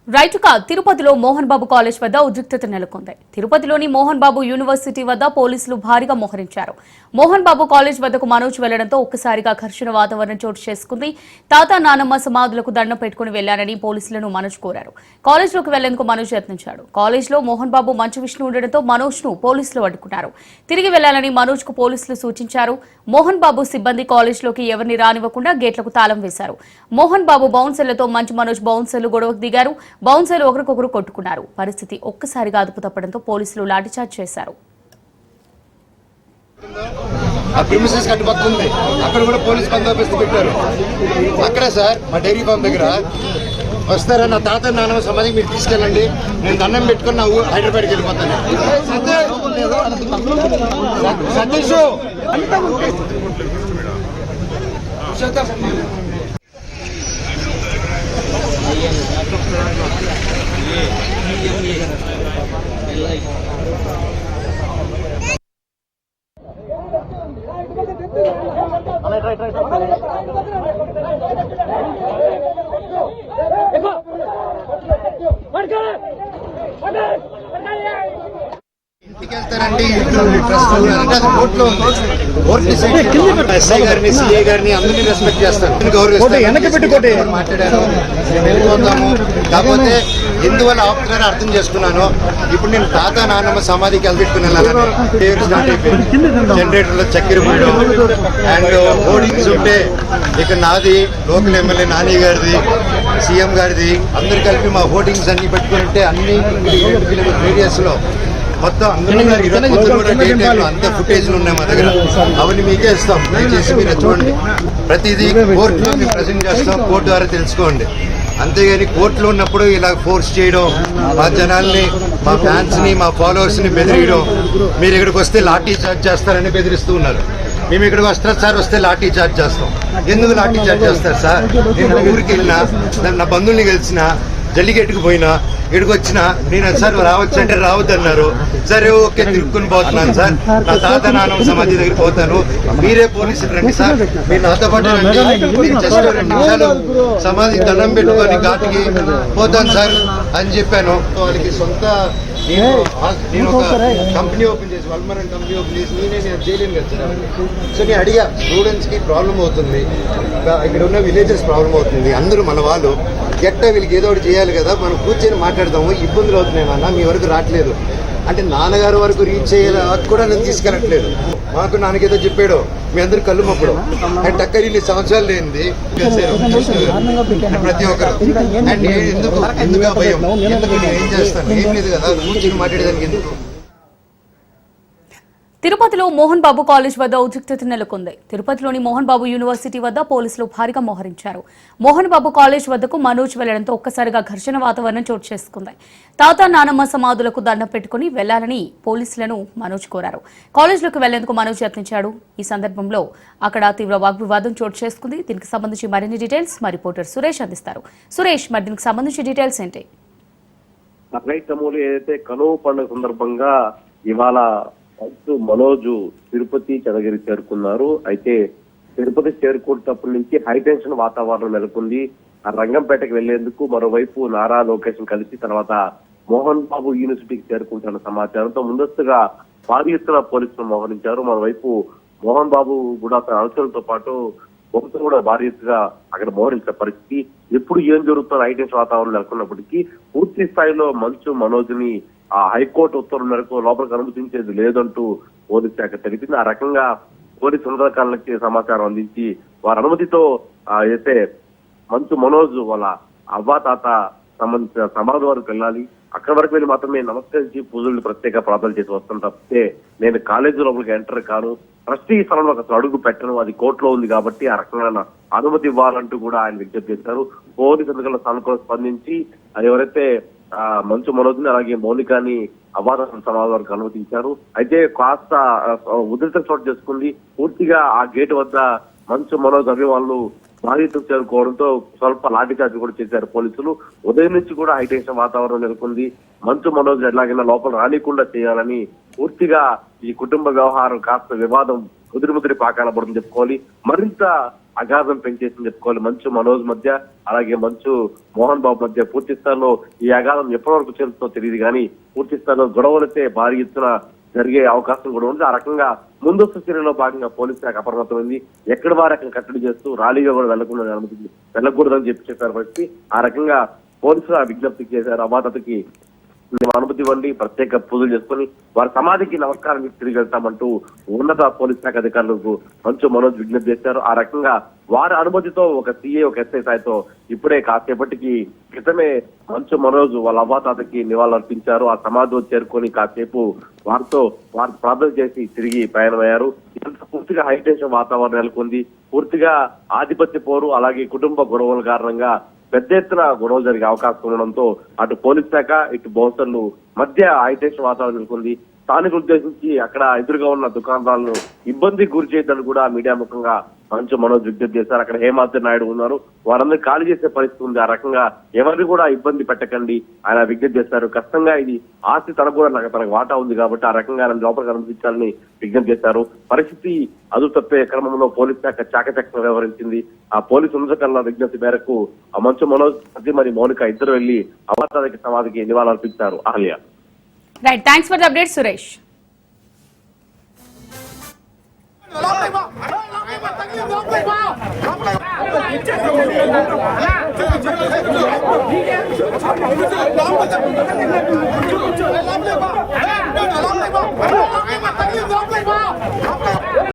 రైటుగా తిరుపతిలో మోహన్ బాబు కాలేజ్ వద్ద ఉద్రిక్తత నెలకొంది. తిరుపతిలోని మోహన్ బాబు యూనివర్సిటీ వద్ద పోలీసులు భారీగా మోహరించారు. మోహన్ బాబు కాలేజ్ వద్దకు మనోజ్ వెళ్లడంతో ఒక్కసారిగా ఘర్షణ వాతావరణం చోటు చేసుకుంది. తాత నానమ్మ సమాధులకు దండం పెట్టుకుని వెళ్లారని పోలీసులను మనోజ్ కోరారు. కాలేజ్లోకి వెళ్లేందుకు మనోజ్ యత్నించాడు. కాలేజ్లో మోహన్ బాబు మంచు విష్ణు ఉండడంతో మనోజ్ ను పోలీసులు అడ్డుకున్నారు. తిరిగి వెళ్లాలని మనోజ్ కు పోలీసులు సూచించారు. మోహన్ బాబు సిబ్బంది కాలేజ్లోకి ఎవరిని రానివ్వకుండా గేట్లకు తాళం వేశారు. మోహన్ బాబు బౌన్సర్లతో మంచు మనోజ్ బౌన్సర్లు గొడవకు దిగారు. బౌన్సర్లు ఒకరికొకరు కొట్టుకున్నారు. పరిస్థితి ఒక్కసారిగా అదుపు తప్పడంతో పోలీసులు లాఠీచార్జ్ చేశారు. అక్కడ కూడా పోలీస్ బందోబస్తు పెట్టారు. అక్కడ సార్ మా డైరీ ఫామ్ దగ్గర వస్తారా, నా తాత నాన్నమ్మ సమాధికి మీరు తీసుకెళ్ళండి, నేను దండం పెట్టుకుని నా హైదరాబాద్కి వెళ్ళిపోతాను. సతీష్ ఇంటికి వెళ్తారండి. కోర్టులో ఎస్ఐ గారిని, సిఐ గారిని అందరినీ రెస్పెక్ట్ చేస్తాను, మాట్లాడాను, మేము వెళ్ళిపోతాము. కాకపోతే ఎందువల్ల ఆపుతున్నారో అర్థం చేసుకున్నాను. ఇప్పుడు నేను తాత నాన్నమ్మ సమాధికి వెళ్తుకుని జనరేటర్లో చక్కెర పోయడం అండ్ హోర్డింగ్స్ ఉంటే ఇక నాది, లోకల్ ఎమ్మెల్యే నాని గారిది, సీఎం గారిది అందరు కలిపి మా హోర్డింగ్స్ అన్ని పెట్టుకుని ఉంటే అన్ని 2 కిలోమీటర్ రేడియస్ లో మొత్తం అంత ఫుటేజ్లు ఉన్నాయి మా దగ్గర. అవన్నీ మీకే ఇస్తాం, దయచేసి మీరు చూడండి. ప్రతిదీ కోర్టులో మేము ప్రజెంట్ చేస్తాం, కోర్టు ద్వారా తెలుసుకోండి. అంతేగాని కోర్టులో ఉన్నప్పుడు ఇలా ఫోర్స్ చేయడం, మా జనాల్ని, మా ఫ్యాన్స్ ని, మా ఫాలోవర్స్ ని బెదిరియడం, మీరు ఇక్కడికి వస్తే లాఠీ చార్జ్ చేస్తారని బెదిరిస్తూ ఉన్నారు. మేము ఇక్కడికి వస్తారు సార్, వస్తే లాఠీ చార్జ్ చేస్తాం. ఎందుకు లాఠీ చార్జ్ చేస్తారు సార్? నేను ఊరికి వెళ్ళినా, నా బంధువుల్ని కలిసినా, జల్లికెట్టుకు పోయినా, ఇక్కడికి వచ్చినా నేను సార్ రావచ్చు అంటే రావద్దు అన్నారు. సరే ఓకే, తిరుక్కుని పోతున్నాను సార్, నా తాత నాన్నమ్మ సమాధి దగ్గర పోతాను, మీరే పోలీసులు రండి సార్, మీరు నాతో పాటు రండి, జస్ట్ 2 నిమిషాలు సమాధి దండం పెట్టుకొని ఘాటికి పోతాను సార్ అని చెప్పాను. వాళ్ళకి సొంత నేను ఒక కంపెనీ ఓపెన్ చేసి, వల్మరన్ కంపెనీ ఓపెన్ చేసి నేను చేయలేను కదా సార్. సో నేను అడిగా, స్టూడెంట్స్ కి ప్రాబ్లం అవుతుంది, ఇక్కడ ఉన్న విలేజెస్ ప్రాబ్లం అవుతుంది, అందరూ మన వాళ్ళు, ఎట్టా వీళ్ళకి ఏదో ఒకటి చేయాలి కదా, మనం కూర్చొని మాట్లాడదాము, ఇబ్బందులు అవుతున్నాయి నాన్న, మీ వరకు రావట్లేదు అంటే నాన్నగారు వరకు రీచ్ అయ్యేలా కూడా నేను తీసుకెళ్ళట్లేదు. మాకు నాన్నకేదో చెప్పాడు, మీ అందరు కళ్ళు మొక్కడు అండ్ టక్కరి 2 సంవత్సరాలు లేనిది ప్రతి ఒక్కరు. అండ్ ఎందుకు భయం, ఎందుకు నేను ఏం చేస్తాను, ఏం లేదు కదా, కూర్చొని మాట్లాడేదానికి ఎందుకు. తిరుపతిలో మోహన్ బాబు కాలేజ్ వద్ద ఉద్రిక్తత నెలకొంది. తిరుపతిలోని మోహన్ బాబు యూనివర్సిటీ వద్ద పోలీసులు భారీగా మోహరించారు. మోహన్ బాబు కాలేజ్ వద్దకు మనోజ్ వెళ్లడంతో ఒక్కసారిగా ఘర్షణ వాతావరణం చోటు చేసుకుంది. తాత నానమ్మ సమాధులకు దండం పెట్టుకుని వెళ్లాలని పోలీసులను మనోజ్ కోరారు. కాలేజ్లోకి వెళ్లేందుకు మనోజ్ యత్నించాడు. ఈ సందర్భంలో అక్కడ తీవ్ర వాగ్వివాదం చోటు చేసుకుంది. దీనికి సంబంధించి మరిన్ని డీటెయిల్స్ మా రిపోర్టర్ సురేష్ అందిస్తారు. సురేష్, మరి దీనికి సంబంధించి డీటెయిల్స్ ఏంటి? ఏదైతే కనుమ పండుగ సందర్భంగా ఇవాళ మనోజు తిరుపతి చదగిరి చేరుకున్నారు. అయితే తిరుపతి చేరుకునేటప్పటి నుంచి హైటెన్షన్ వాతావరణం నెలకొంది. ఆ రంగంపేటకు వెళ్లేందుకు మరోవైపు నారా లోకేష్ కలిసి తర్వాత మోహన్ బాబు యూనివర్సిటీకి చేరుకుంటున్న సమాచారంతో ముందస్తుగా భారీ ఎత్తున పోలీసులు మోహరించారు. మరోవైపు మోహన్ బాబు కూడా తన అనుచరులతో పాటు భక్తులు కూడా భారీ ఎత్తుగా అక్కడ మోహరించిన పరిస్థితి. ఎప్పుడు ఏం జరుగుతుందో హైటెన్షన్ వాతావరణం నెలకొన్నప్పటికీ పూర్తి స్థాయిలో మంచు మనోజ్ ని ఆ హైకోర్టు ఉత్తర్వుల మేరకు లోపలికి అనుమతించేది లేదంటూ పోలీస్ శాఖ తెలిపింది. ఆ రకంగా పోలీసు ఉన్నతాధికారులకి సమాచారం అందించి వారి అనుమతితో అయితే మంచు మనోజ్ వాళ్ళ అవ్వాతాత సంబంధించిన సమాధి వరకు వెళ్ళాలి, అక్కడి వరకు వెళ్ళి మాత్రమే నమస్కరించి పూజలు ప్రత్యేక ప్రార్థనలు చేసి వస్తాను తప్పితే నేను కాలేజీ లోపలికి ఎంటర్ కాను, ట్రస్టీ స్థలంలో అసలు అడుగు పెట్టను, అది కోర్టులో ఉంది కాబట్టి ఆ రకంగా అనుమతి ఇవ్వాలంటూ కూడా ఆయన విజ్ఞప్తి చేశారు. పోలీసు అధికారుల సానుకూల స్పందించి ఎవరైతే మంచు మనోజ్ని అలాగే మౌనికాని అవాద సమాధి వరకు అనుమతించారు. అయితే కాస్త ఉధృత చోటు చేసుకుంది. పూర్తిగా ఆ గేటు వద్ద మంచు మనోజ్ అభిమానులు బాధితులు చేరుకోవడంతో స్వల్ప లాఠీచార్జ్ కూడా చేశారు పోలీసులు. ఉదయం నుంచి కూడా హైటెన్షన్ వాతావరణం నెలకొంది. మంచు మనోజ్ ఎలాగైనా లోపల రానికుండా చేయాలని పూర్తిగా ఈ కుటుంబ వ్యవహారం కాస్త వివాదం ముదిరి పాకాన పడుతుంది చెప్పుకోవాలి. మరింత అగాధం పెంచేసింది చెప్పుకోవాలి మంచు మనోజ్ మధ్య, అలాగే మంచు మోహన్ బాబు మధ్య. పూర్తి స్థాయిలో ఈ అగాధం ఎప్పటి వరకు చేరుతుందో తెలియదు కానీ పూర్తి స్థాయిలో గొడవలైతే భారీ ఎత్తున జరిగే అవకాశం కూడా ఉంది. ఆ రకంగా ముందస్తు చర్యలో భాగంగా పోలీసు శాఖ అప్రమత్తమైంది. ఎక్కడ వారు అక్కడ కట్టడి చేస్తూ ర్యాలీగా కూడా వెళ్ళకూడదని చెప్పారు పరిస్థితి. ఆ రకంగా పోలీసులు ఆ విజ్ఞప్తి చేశారు, అవాతకి అనుమతి ఇవ్వండి, ప్రత్యేక పూజలు చేసుకుని వారి సమాధికి నమస్కారం తిరిగి వెళ్తామంటూ ఉన్నత పోలీస్ శాఖ అధికారులకు మంచు మనోజ్ విజ్ఞప్తి చేశారు. ఆ రకంగా వారి అనుమతితో ఒక సిఐ ఒక ఎస్ఐ సాయితో ఇప్పుడే కాసేపటికి క్రితమే మంచు మనోజ్ వాళ్ళ అవ్వాతాతకి నివాళులర్పించారు. ఆ సమాధిలో చేరుకొని కాసేపు వారు ప్రార్థన చేసి తిరిగి ప్రయాణమయ్యారు. ఇదంతా పూర్తిగా హైటెన్షన్ వాతావరణం నెలకొంది. పూర్తిగా ఆధిపత్య పోరు అలాగే కుటుంబ గొడవల కారణంగా పెద్ద ఎత్తున గొడవలు జరిగే అవకాశం ఉండడంతో అటు పోలీస్ శాఖ ఇటు బౌన్సర్లు మధ్య హైటెన్షన్ వాతావరణం నెలకొంది. స్థానికులు ఉద్దేశించి అక్కడ ఎదురుగా ఉన్న దుకాణదారులను ఇబ్బందికి గురి చేయొద్దని కూడా మీడియా ముఖంగా మంచు మనోజ్ విజ్ఞప్తి చేశారు. అక్కడ హేమాద్రి నాయుడు ఉన్నారు, వారందరూ ఖాళీ చేసే పరిస్థితి ఉంది. ఆ రకంగా ఎవరిని కూడా ఇబ్బంది పెట్టకండి ఆయన విజ్ఞప్తి చేశారు. కష్టంగా ఇది ఆస్తి తనకు కూడా తనకు వాటా ఉంది కాబట్టి ఆ రకంగా ఆయన లోపలికి అనుమతించాలని విజ్ఞప్తి చేశారు. పరిస్థితి అదుపు తప్పే క్రమంలో పోలీస్ శాఖ చాకచక్యంగా వ్యవహరించింది. ఆ పోలీసు ఉన్నతాధికారుల విజ్ఞప్తి మేరకు ఆ మంచు మనోజ్ మరి మౌనిక ఇద్దరు వెళ్లి అవాతానికి సమాధికి నివాళులర్పించారు. Ahalya. Right, thanks for the update Suresh. Come on.